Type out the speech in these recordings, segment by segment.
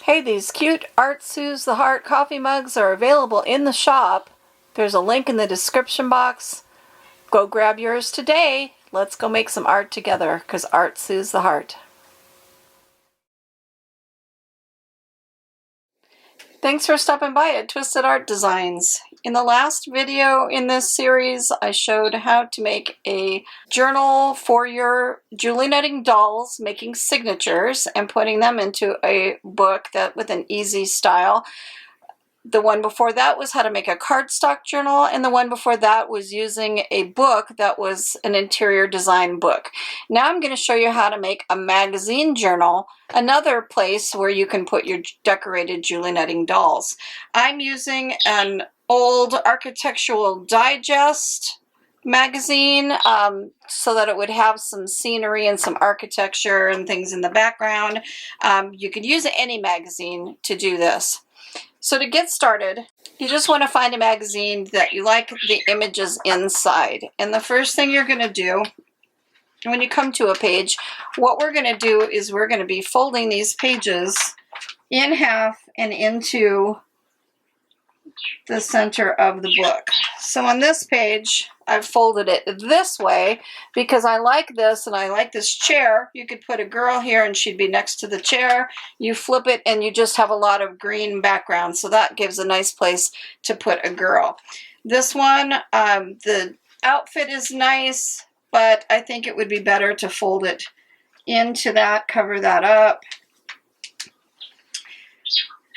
Hey, these cute Art Soothes the Heart coffee mugs are available in the shop. There's a link in the description box. Go grab yours today. Let's go make some art together, because art soothes the heart. Thanks for stopping by at Twisted Art Designs. In the last video in this series, I showed how to make a journal for your Julie Netting dolls, making signatures and putting them into a book that with an easy style. The one before that was how to make a cardstock journal, and the one before that was using a book that was an interior design book. Now I'm going to show you how to make a magazine journal, another place where you can put your decorated Julie Netting dolls. I'm using an old Architectural Digest magazine so that it would have some scenery and some architecture and things in the background. You could use any magazine to do this. So to get started, you just want to find a magazine that you like the images inside. And the first thing you're going to do when you come to a page, what we're going to do is we're going to be folding these pages in half and into the center of the book. So on this page, I've folded it this way because I like this and I like this chair. You could put a girl here and she'd be next to the chair. You flip it and you just have a lot of green background, so that gives a nice place to put a girl. This one, the outfit is nice, but I think it would be better to fold it into that, cover that up.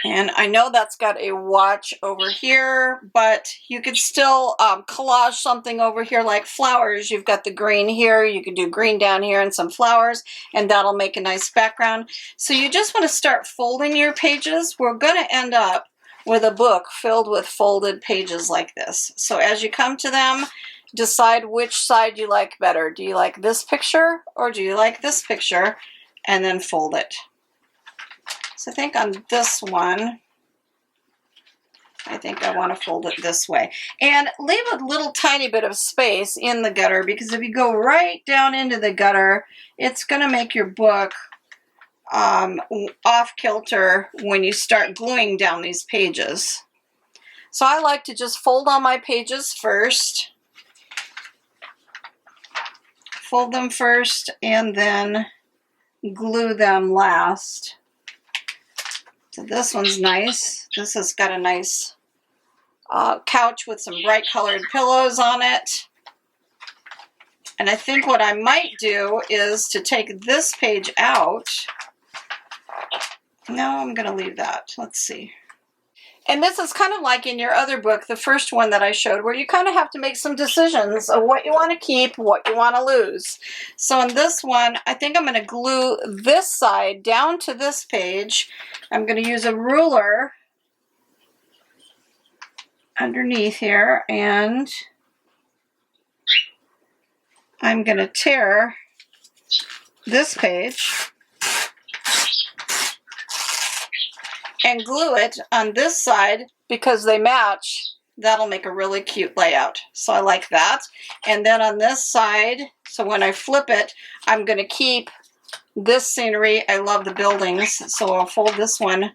And I know that's got a watch over here, but you could still collage something over here like flowers. You've got the green here, you could do green down here and some flowers, and that'll make a nice background. So you just want to start folding your pages. We're going to end up with a book filled with folded pages like this. So as you come to them, decide which side you like better. Do you like this picture or do you like this picture? And then fold it. So I think on this one, I think I want to fold it this way. And leave a little tiny bit of space in the gutter, because if you go right down into the gutter, it's going to make your book off kilter when you start gluing down these pages. So I like to just fold on my pages first. Fold them first and then glue them last. So this one's nice. This has got a nice couch with some bright colored pillows on it. And I think what I might do is to take this page out. No, I'm going to leave that. Let's see. And this is kind of like in your other book, the first one that I showed, where you kind of have to make some decisions of what you want to keep, what you want to lose. So in this one, I think I'm going to glue this side down to this page. I'm going to use a ruler underneath here, and I'm going to tear this page and glue it on this side because they match. That'll make a really cute layout. So I like that. And then on this side, so when I flip it, I'm going to keep this scenery. I love the buildings, so I'll fold this one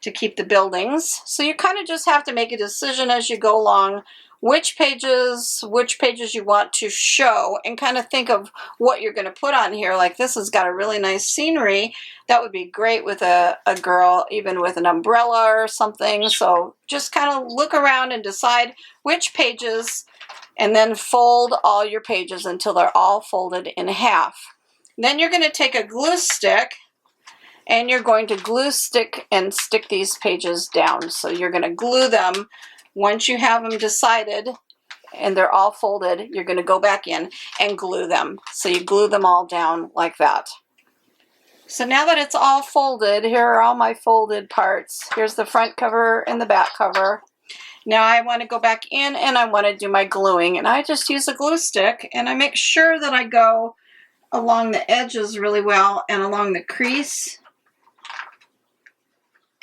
to keep the buildings. So you kind of just have to make a decision as you go along which pages you want to show, and kind of think of what you're going to put on here. Like this has got a really nice scenery. That would be great with a girl, even with an umbrella or something. So just kind of look around and decide which pages, and then fold all your pages until they're all folded in half. Then you're going to take a glue stick and you're going to glue stick and stick these pages down. So you're going to glue them. Once you have them decided and they're all folded, you're going to go back in and glue them. So you glue them all down like that. So now that it's all folded, here are all my folded parts. Here's the front cover and the back cover. Now I want to go back in and I want to do my gluing. And I just use a glue stick and I make sure that I go along the edges really well and along the crease.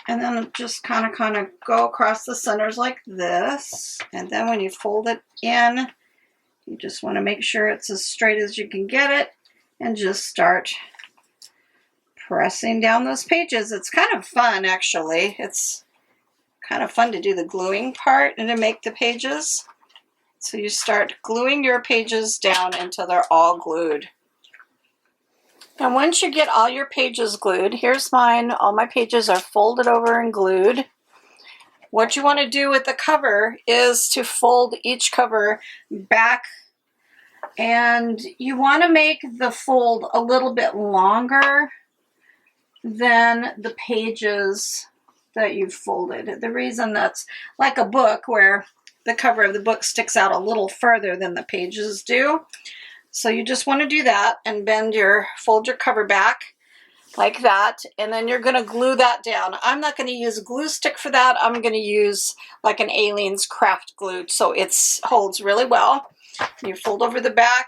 And then just kind of go across the centers like this. And then when you fold it in, you just want to make sure it's as straight as you can get it and just start pressing down those pages. It's kind of fun, actually. It's kind of fun to do the gluing part and to make the pages. So you start gluing your pages down until they're all glued. And once you get all your pages glued, here's mine. All my pages are folded over and glued. What you want to do with the cover is to fold each cover back, and you want to make the fold a little bit longer than the pages that you've folded. The reason that's like a book where the cover of the book sticks out a little further than the pages do. So you just want to do that and fold your cover back like that, and then you're going to glue that down. I'm not going to use a glue stick for that. I'm going to use like an Aleene's craft glue, so it holds really well. You fold over the back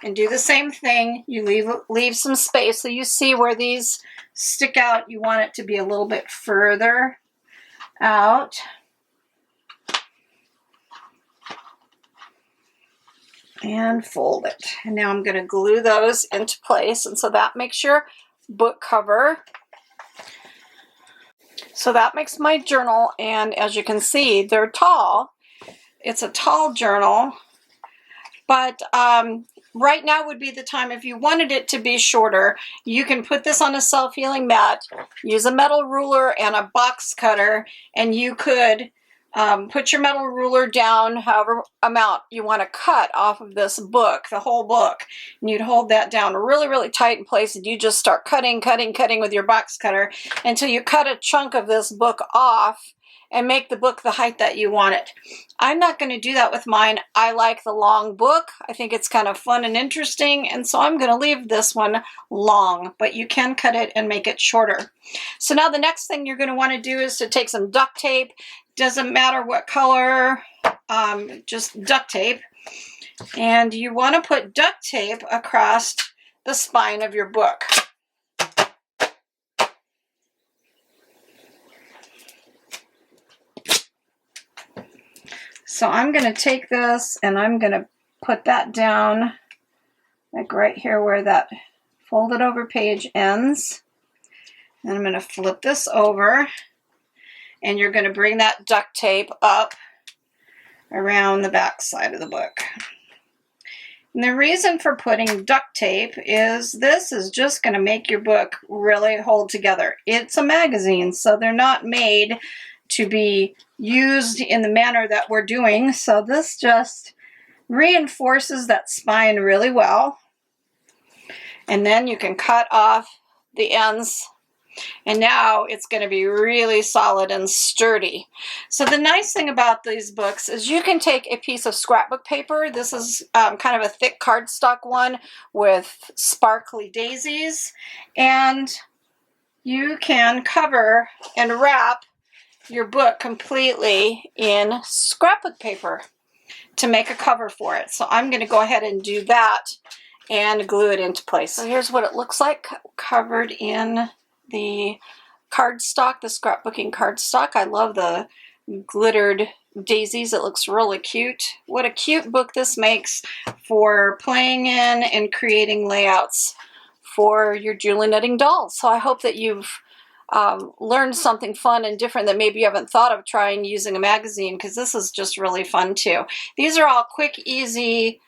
and do the same thing. You leave some space, so you see where these stick out. You want it to be a little bit further out. And fold it. And now I'm going to glue those into place, and so that makes your book cover. So that makes my journal, and as you can see, they're tall. It's a tall journal, but right now would be the time. If you wanted it to be shorter, you can put this on a self-healing mat, use a metal ruler and a box cutter, and you could put your metal ruler down however amount you want to cut off of this book, the whole book, and you'd hold that down really, really tight in place, and you just start cutting with your box cutter until you cut a chunk of this book off and make the book the height that you want it. I'm not going to do that with mine. I like the long book. I think it's kind of fun and interesting, and so I'm going to leave this one long, but you can cut it and make it shorter. So now the next thing you're going to want to do is to take some duct tape. Doesn't matter what color, just duct tape. And you want to put duct tape across the spine of your book. So I'm going to take this and I'm going to put that down, like right here where that folded over page ends. And I'm going to flip this over. And you're going to bring that duct tape up around the back side of the book. And the reason for putting duct tape is this is just going to make your book really hold together. It's a magazine, so they're not made to be used in the manner that we're doing. So this just reinforces that spine really well. And then you can cut off the ends. And now it's going to be really solid and sturdy. So the nice thing about these books is you can take a piece of scrapbook paper. This is kind of a thick cardstock one with sparkly daisies. And you can cover and wrap your book completely in scrapbook paper to make a cover for it. So I'm going to go ahead and do that and glue it into place. So here's what it looks like covered in the cardstock, the scrapbooking cardstock. I love the glittered daisies. It looks really cute. What a cute book this makes for playing in and creating layouts for your Julie knitting dolls. So I hope that you've learned something fun and different that maybe you haven't thought of trying using a magazine, because this is just really fun too. These are all quick, easy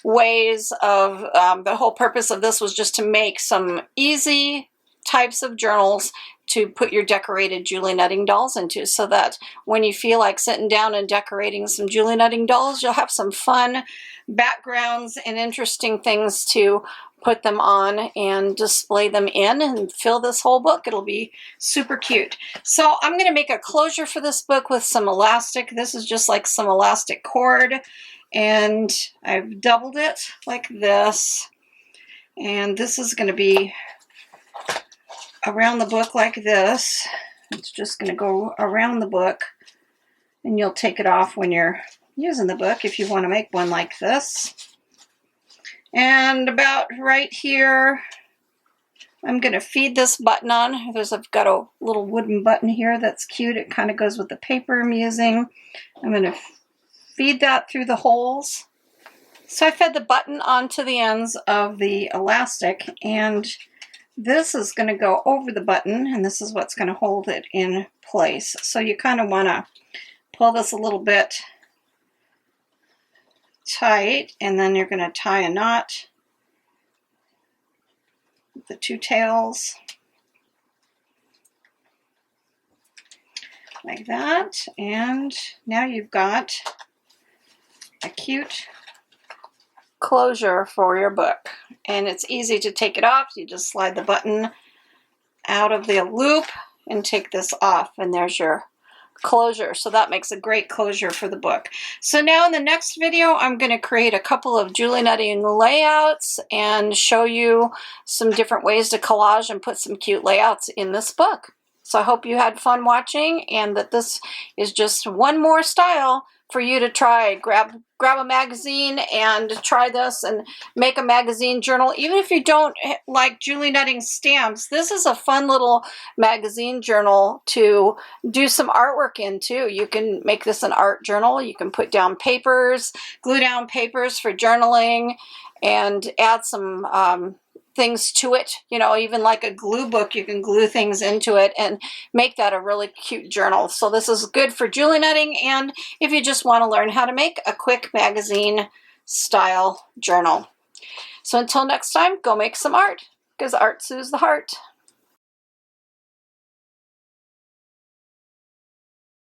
ways of, the whole purpose of this was just to make some easy types of journals to put your decorated Julie knitting dolls into, so that when you feel like sitting down and decorating some Julie knitting dolls, you'll have some fun backgrounds and interesting things to put them on and display them in and fill this whole book. It'll be super cute. So I'm going to make a closure for this book with some elastic. This is just like some elastic cord, and I've doubled it like this, and this is going to be around the book like this. It's just going to go around the book, and you'll take it off when you're using the book if you want to make one like this. And about right here, I'm going to feed this button on. I've got a little wooden button here that's cute. It kind of goes with the paper I'm using. I'm going to feed that through the holes. So I fed the button onto the ends of the elastic, and this is going to go over the button, and this is what's going to hold it in place. So you kind of want to pull this a little bit tight, and then you're going to tie a knot with the two tails like that. And now you've got a cute closure for your book, and it's easy to take it off. You just slide the button out of the loop and take this off, and there's your closure. So that makes a great closure for the book. So now in the next video, I'm going to create a couple of Julie netting layouts and show you some different ways to collage and put some cute layouts in this book. So I hope you had fun watching, and that this is just one more style for you to try. Grab a magazine and try this and make a magazine journal. Even if you don't like Julie netting stamps, this is a fun little magazine journal to do some artwork in too. You can make this an art journal. You can put down papers, glue down papers for journaling, and add some things to it. You know, even like a glue book, you can glue things into it and make that a really cute journal. So this is good for Julie netting, and if you just want to learn how to make a quick magazine style journal. So until next time, go make some art, because art soothes the heart.